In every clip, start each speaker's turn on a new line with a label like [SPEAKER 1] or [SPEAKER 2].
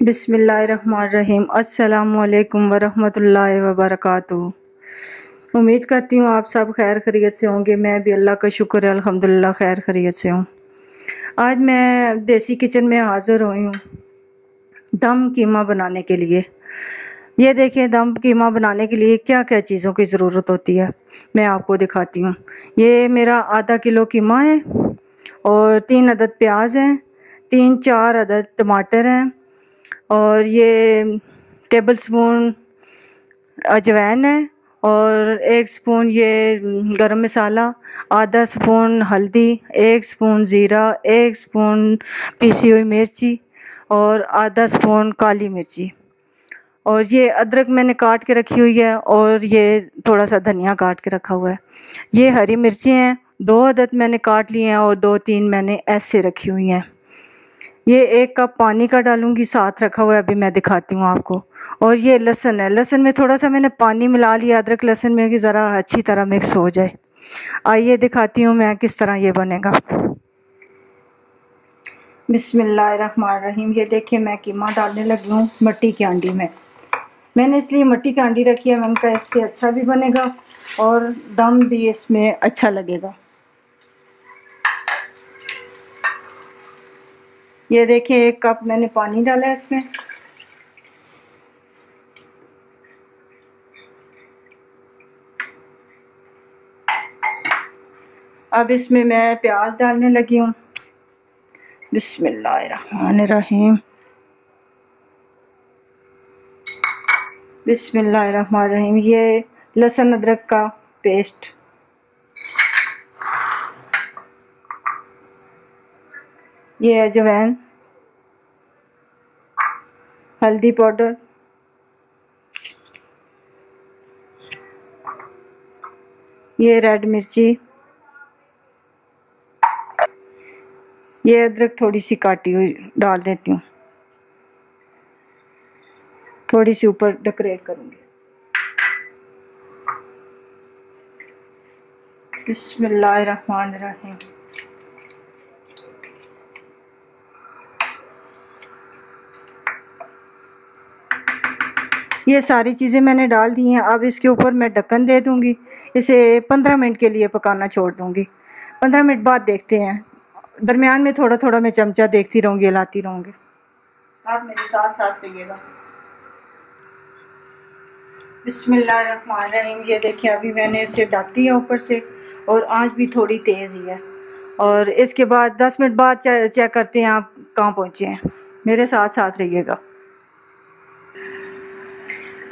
[SPEAKER 1] बिस्मिल्लाहिर्रहमानिर्रहीम। अस्सलामुअलैकुम वरहमतुल्लाहि वबरकातुहू। उम्मीद करती हूँ आप सब खैर खैरियत से होंगे। मैं भी अल्लाह का शुक्र है अल्हम्दुलिल्लाह खैर खैरियत से हूँ। आज मैं देसी किचन में हाज़िर हुई हूँ दम कीमा बनाने के लिए। ये देखिए दम कीमा बनाने के लिए क्या क्या चीज़ों की ज़रूरत होती है मैं आपको दिखाती हूँ। ये मेरा आधा किलो कीमा है और 3 अदद प्याज हैं, 3-4 अदद टमाटर हैं और ये टेबल स्पून अजवाइन है और 1 स्पून ये गरम मसाला, आधा स्पून हल्दी, 1 स्पून ज़ीरा, 1 स्पून पीसी हुई मिर्ची और आधा स्पून काली मिर्ची। और ये अदरक मैंने काट के रखी हुई है और ये थोड़ा सा धनिया काट के रखा हुआ है। ये हरी मिर्ची हैं, 2 अदद मैंने काट लिए हैं और 2-3 मैंने ऐसे रखी हुई हैं। ये 1 कप पानी का डालूंगी, साथ रखा हुआ है, अभी मैं दिखाती हूँ आपको। और ये लहसुन है, लहसुन में थोड़ा सा मैंने पानी मिला लिया अदरक लहसुन में कि ज़रा अच्छी तरह मिक्स हो जाए। आइए दिखाती हूँ मैं किस तरह ये बनेगा। बिस्मिल्लाहिर्रहमानिर्रहीम। ये देखिए मैं कीमा डालने लगी हूँ मिट्टी की हांडी में। मैंने इसलिए मिट्टी की हांडी रखी है, मैंने कहा इससे अच्छा भी बनेगा और दम भी इसमें अच्छा लगेगा। ये देखिए 1 कप मैंने पानी डाला है इसमें। अब इसमें मैं प्याज डालने लगी हूँ। बिस्मिल्लाहिर्रहमानिर्रहीम। बिस्मिल्लाहिर्रहमानिर्रहीम। ये लहसुन अदरक का पेस्ट, ये अजवाइन, हल्दी पाउडर, ये रेड मिर्ची, ये अदरक थोड़ी सी काटी हुई डाल देती हूँ, थोड़ी सी ऊपर डेकोरेट करूँगी। बिस्मिल्लाहिर्रहमानिर्रहीम। ये सारी चीज़ें मैंने डाल दी हैं। अब इसके ऊपर मैं ढक्कन दे दूँगी, इसे 15 मिनट के लिए पकाना छोड़ दूँगी। 15 मिनट बाद देखते हैं। दरमियान में थोड़ा थोड़ा मैं चमचा देखती रहूँगी, हिलाती रहूँगी। आप मेरे साथ साथ रहिएगा। बिस्मिल्लाहिर्रहमानिर्रहीम। ये देखिए अभी मैंने इसे ढक दिया ऊपर से और आंच भी थोड़ी तेज़ ही है। और इसके बाद 10 मिनट बाद चेक करते हैं आप कहाँ पहुँचे हैं। मेरे साथ साथ रहिएगा।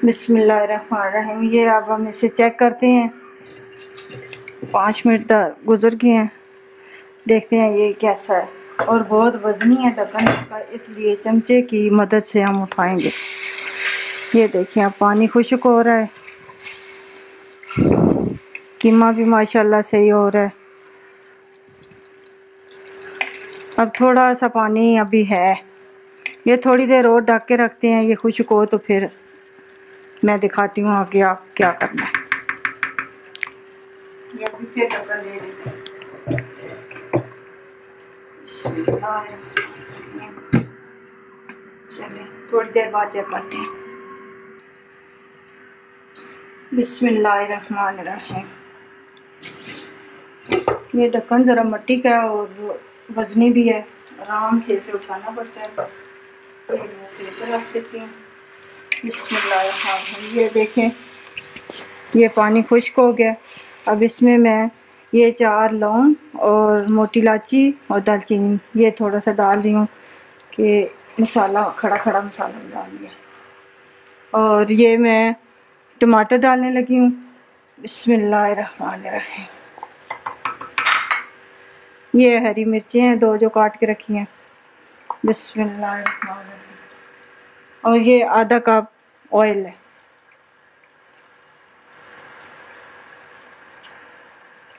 [SPEAKER 1] बिस्मिल्लाहिर्रहमानिर्रहीम। ये अब हम इसे चेक करते हैं। 5 मिनट गुजर गए हैं, देखते हैं ये कैसा है। और बहुत वज़नी है ढक्कन इसका, इसलिए चमचे की मदद से हम उठाएंगे। ये देखिए अब पानी खुश्क हो रहा है, कीमा भी माशाल्लाह सही हो रहा है। अब थोड़ा सा पानी अभी है, ये थोड़ी देर और ढक के रखते हैं। ये खुश्क हो तो फिर मैं दिखाती हूँ आगे आप क्या करना है। ये अभी फिर ढक्कन दे देते हैं। चलिए थोड़ी देर बाद चेक करते हैं। बिस्मिल्लाहिर्रहमानिर्रहीम। ये ढक्कन ज़रा मिट्टी का है और वज़नी भी है, आराम से इसे उठाना पड़ता है। ये मैं इसे ऊपर रख देती हूँ। बिस्मिल्लाहिर्रहमानिर्रहीम। ये देखें ये पानी खुश्क हो गया। अब इसमें मैं ये 4 लौंग और मोटी इलायची और दालचीनी ये थोड़ा सा डाल रही हूँ कि मसाला खड़ा खड़ा मसाला डाल दिया। और ये मैं टमाटर डालने लगी हूँ। बिस्मिल्लाहिर्रहमानिर्रहीम। ये हरी मिर्चें हैं 2 जो काट के रखी हैं। बिस्मिल्लाहिर्रहमानिर्रहीम। और ये आधा कप ऑयल है,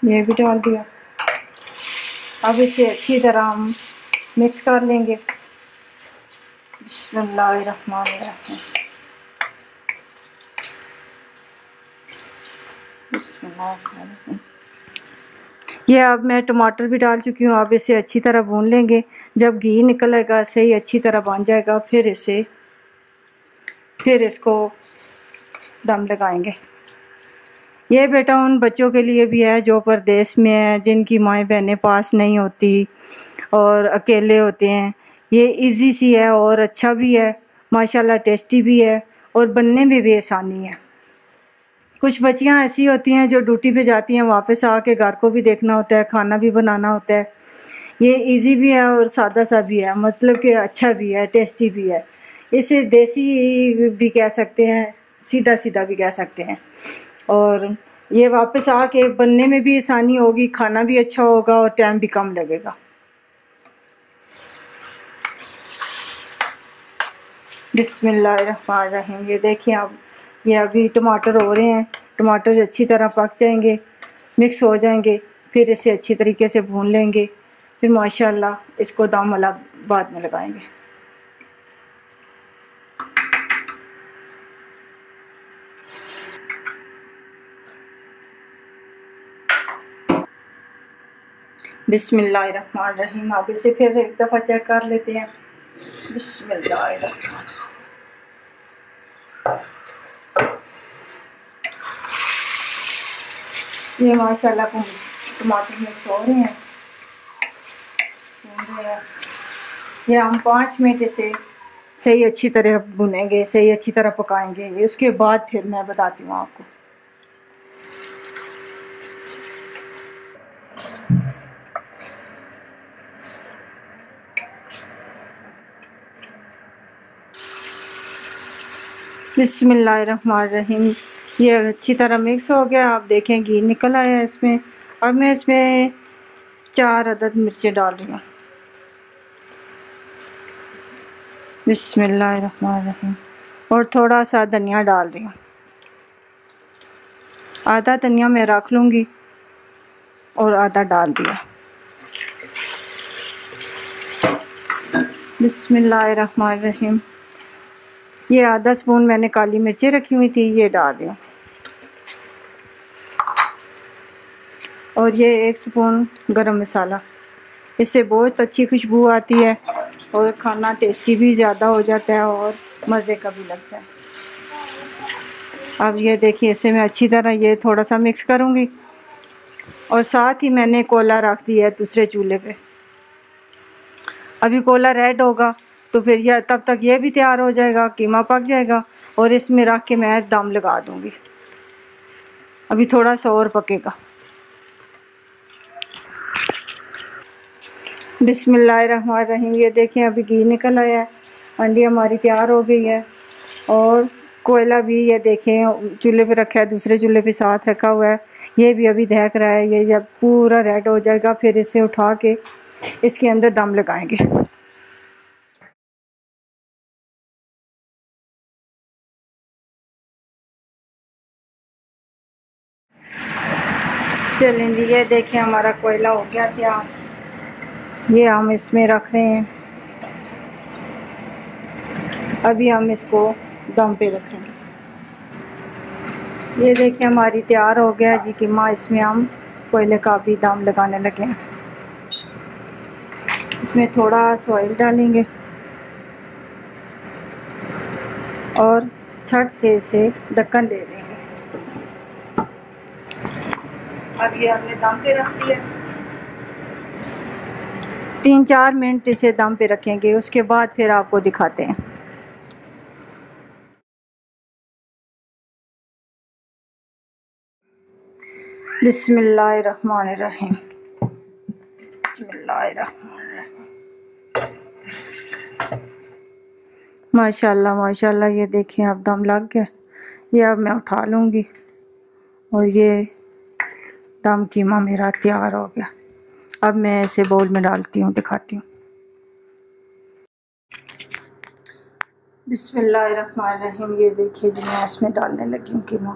[SPEAKER 1] ये भी डाल दिया। अब इसे अच्छी तरह हम मिक्स कर लेंगे। बिस्मिल्लाहिर्रहमानिर्रहीम। बिस्मिल्लाहिर्रहमानिर्रहीम। ये अब मैं टमाटर भी डाल चुकी हूँ। अब इसे अच्छी तरह भून लेंगे। जब घी निकलेगा सही अच्छी तरह बन जाएगा, फिर इसको दम लगाएंगे। ये बेटा उन बच्चों के लिए भी है जो परदेश में है, जिनकी माएँ बहनें पास नहीं होती और अकेले होते हैं। ये इजी सी है और अच्छा भी है, माशाल्लाह टेस्टी भी है और बनने में भी आसानी है। कुछ बच्चियां ऐसी होती हैं जो ड्यूटी पे जाती हैं, वापस आके घर को भी देखना होता है, खाना भी बनाना होता है। ये इजी भी है और सादा सा भी है, मतलब कि अच्छा भी है, टेस्टी भी है। इसे देसी भी कह सकते हैं, सीधा सीधा भी कह सकते हैं। और ये वापस आके बनने में भी आसानी होगी, खाना भी अच्छा होगा और टाइम भी कम लगेगा। बिस्मिल्लाहिर्रहमानिर्रहीम। ये देखिए आप, ये अभी टमाटर हो रहे हैं। टमाटर अच्छी तरह पक जाएंगे, मिक्स हो जाएंगे, फिर इसे अच्छी तरीके से भून लेंगे। फिर माशाल्लाह इसको दम अलग बाद में लगाएंगे। बिस्मिल्लाहिर्रहमानिर्रहीम। अब इसे फिर एक दफ़ा चेक कर लेते हैं। बिस्मिल्लाहिर्रहमानिर्रहीम। ये माशाल्लाह टमाटर मिक्स हो रहे हैं। ये हम 5 मिनट इसे सही अच्छी तरह भुनेंगे, सही अच्छी तरह पकाएंगे। उसके बाद फिर मैं बताती हूँ आपको। बिस्मिल्लाहिर्रहमानिर्रहीम। ये अच्छी तरह मिक्स हो गया। आप देखें घी निकल आया इसमें। अब मैं इसमें 4 अदद मिर्चें डाल रही हूँ। बिस्मिल्लाहिर्रहमानिर्रहीम। और थोड़ा सा धनिया डाल रही हूँ। आधा धनिया मैं रख लूँगी और आधा डाल दिया। बिस्मिल्लाहिर्रहमानिर्रहीम। ये आधा स्पून मैंने काली मिर्चें रखी हुई थी, ये डाल रही हूँ। और ये 1 स्पून गरम मसाला। इससे बहुत अच्छी खुशबू आती है और खाना टेस्टी भी ज़्यादा हो जाता है और मज़े का भी लगता है। अब ये देखिए, इसे मैं अच्छी तरह ये थोड़ा सा मिक्स करूँगी। और साथ ही मैंने कोला रख दिया है दूसरे चूल्हे पे। अभी कोला रेड होगा तो फिर यह तब तक ये भी तैयार हो जाएगा, कीमा पक जाएगा और इसमें रख के मैं दम लगा दूँगी। अभी थोड़ा सा और पकेगा। बिस्मिल्लाहिर्रहमानिर्रहीम। ये देखें अभी घी निकल आया है, अंडी हमारी तैयार हो गई है। और कोयला भी ये देखें चूल्हे पे रखा है, दूसरे चूल्हे पे साथ रखा हुआ है। ये भी अभी दहक रहा है। ये जब पूरा रेड हो जाएगा फिर इसे उठा के इसके अंदर दम लगाएंगे। चलें जी, ये देखें हमारा कोयला हो गया तैयार। ये हम इसमें रख रहे हैं। अभी हम इसको दम पे रखेंगे। ये देखिए हमारी तैयार हो गया जी कीमा। इसमें हम कोयले का भी दम लगाने लगे हैं। इसमें थोड़ा सा ऑयल डालेंगे और छट से इसे ढक्कन दे देंगे। अब ये हमने दम पे रख दिया। 3-4 मिनट इसे दम पे रखेंगे, उसके बाद फिर आपको दिखाते हैं। बिस्मिल्लाहिर्रहमानिर्रहीम। बिस्मिल्लाहिर्रहमानिर्रहीम। माशाल्लाह माशाल्लाह। ये देखिए अब दम लग गया। ये अब मैं उठा लूँगी और ये दम कीमा मेरा तैयार हो गया। अब मैं इसे बाउल में डालती हूँ, दिखाती हूँ। बिस्मिल्लाहिर्रहमानिर्रहीम। ये देखिए जी मैं इसमें डालने लगी हूँ कीमा।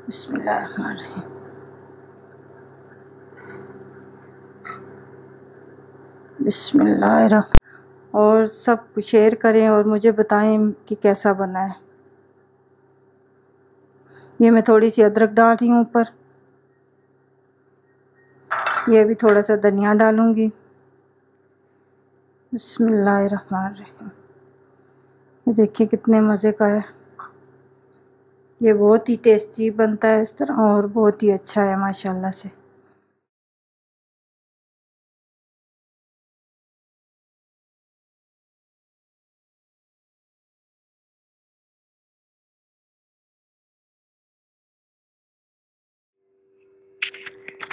[SPEAKER 1] बिस्मिल्लाहिर्रहमानिर्रहीम। बिस्मिल्लाहिर्रहमानिर्रहीम। और सब शेयर करें और मुझे बताएं कि कैसा बना है। ये मैं थोड़ी सी अदरक डाल रही हूँ ऊपर। ये भी थोड़ा सा धनिया डालूँगी। बिस्मिल्लाहिर्रहमानिर्रहीम। ये देखिए कितने मज़े का है। ये बहुत ही टेस्टी बनता है इस तरह, और बहुत ही अच्छा है माशाल्लाह से।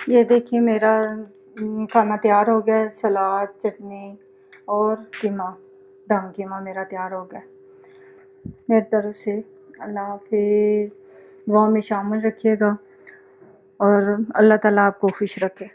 [SPEAKER 1] ये देखिए मेरा खाना तैयार हो गया है। सलाद, चटनी और कीमा, दम कीमा मेरा तैयार हो गया। मेरी तरफ से अल्लाह हाफिज़। दुआ में शामिल रखिएगा और अल्लाह ताला आपको खुश रखे।